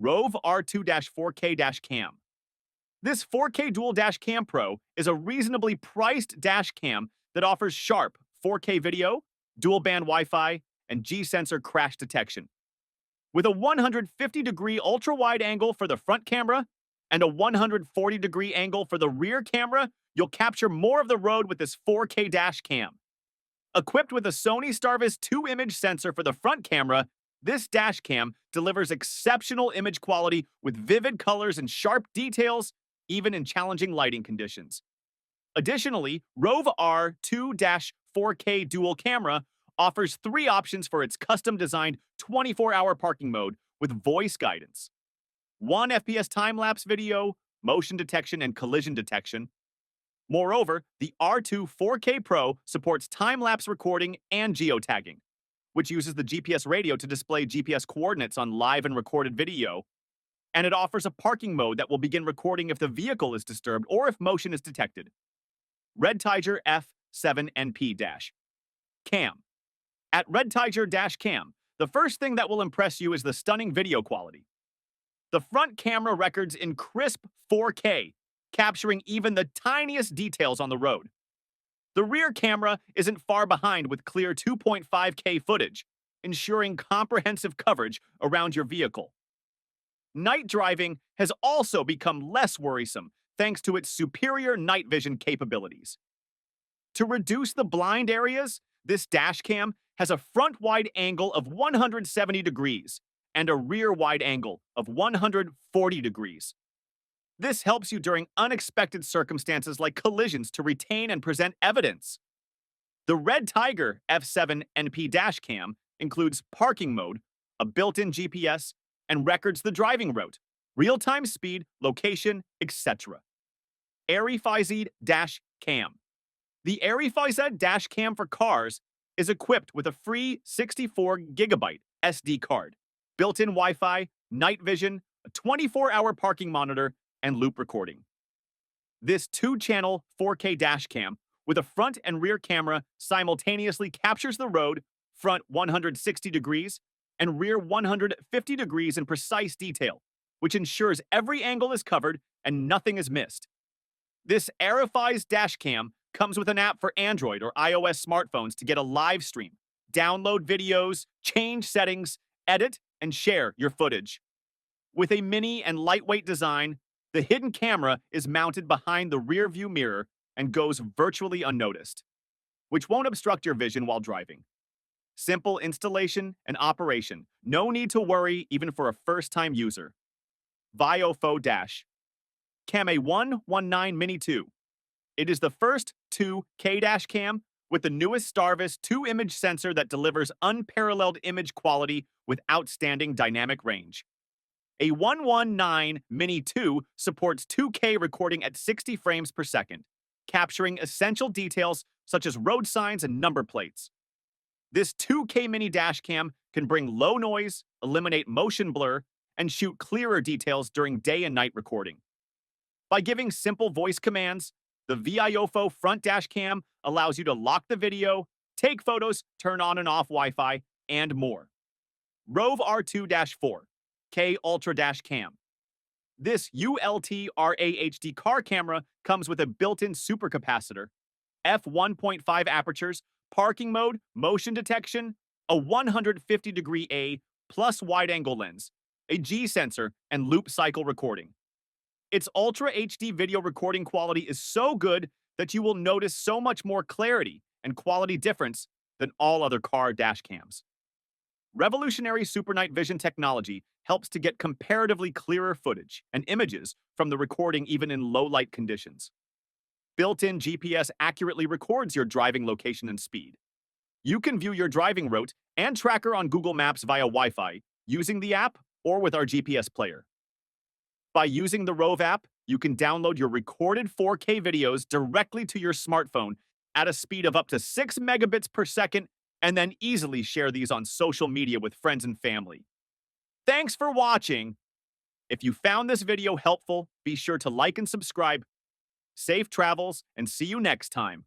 ROVE R2-4K-Cam. This 4K Dual Dash Cam Pro is a reasonably priced dash cam that offers sharp 4K video, dual band Wi-Fi, and G-sensor crash detection. With a 150-degree ultra-wide angle for the front camera and a 140-degree angle for the rear camera, you'll capture more of the road with this 4K dash cam. Equipped with a Sony Starvis 2-image sensor for the front camera, this dash cam delivers exceptional image quality with vivid colors and sharp details, even in challenging lighting conditions. Additionally, ROVE R2-4K dual camera offers 3 options for its custom-designed 24-hour parking mode with voice guidance: 1 FPS time-lapse video, motion detection, and collision detection. Moreover, the R2 4K Pro supports time-lapse recording and geotagging, which uses the GPS radio to display GPS coordinates on live and recorded video, and it offers a parking mode that will begin recording if the vehicle is disturbed or if motion is detected. REDTIGER F7NP-Cam. At REDTIGER-Cam, the first thing that will impress you is the stunning video quality. The front camera records in crisp 4K, capturing even the tiniest details on the road. The rear camera isn't far behind with clear 2.5K footage, ensuring comprehensive coverage around your vehicle. Night driving has also become less worrisome thanks to its superior night vision capabilities. To reduce the blind areas, this dash cam has a front wide angle of 170 degrees and a rear wide angle of 140 degrees. This helps you during unexpected circumstances like collisions to retain and present evidence. The REDTIGER F7 NP dash cam includes parking mode, a built-in GPS, and records the driving route, real-time speed, location, etc. ARIFAYZ dash cam. The ARIFAYZ dash cam for cars is equipped with a free 64GB SD card, built-in Wi-Fi, night vision, a 24-hour parking monitor, and loop recording. This 2-channel 4K dash cam with a front and rear camera simultaneously captures the road, front 160 degrees and rear 150 degrees in precise detail, which ensures every angle is covered and nothing is missed. This ARIFAYZ dash cam comes with an app for Android or iOS smartphones to get a live stream, download videos, change settings, edit, and share your footage. With a mini and lightweight design, the hidden camera is mounted behind the rear view mirror and goes virtually unnoticed, which won't obstruct your vision while driving. Simple installation and operation. No need to worry even for a first-time user. VIOFO dash Cam A119 Mini 2. It is the first 2K dash cam with the newest Starvis 2-image sensor that delivers unparalleled image quality with outstanding dynamic range. A 119 Mini 2 supports 2K recording at 60 frames per second, capturing essential details such as road signs and number plates. This 2K mini dash cam can bring low noise, eliminate motion blur, and shoot clearer details during day and night recording. By giving simple voice commands, the VIOFO front dash cam allows you to lock the video, take photos, turn on and off Wi-Fi, and more. ROVE R2-4K Ultra Dash Cam. This ULT RAHD car camera comes with a built-in supercapacitor, f1.5 apertures, parking mode, motion detection, a 150-degree A plus wide-angle lens, a G-sensor, and loop cycle recording. Its Ultra HD video recording quality is so good that you will notice so much more clarity and quality difference than all other car dash cams. Revolutionary Super Night Vision technology helps to get comparatively clearer footage and images from the recording even in low-light conditions. Built-in GPS accurately records your driving location and speed. You can view your driving route and tracker on Google Maps via Wi-Fi using the app or with our GPS player. By using the ROVE app, you can download your recorded 4K videos directly to your smartphone at a speed of up to 6 megabits per second and then easily share these on social media with friends and family. Thanks for watching. If you found this video helpful, be sure to like and subscribe. Safe travels, and see you next time.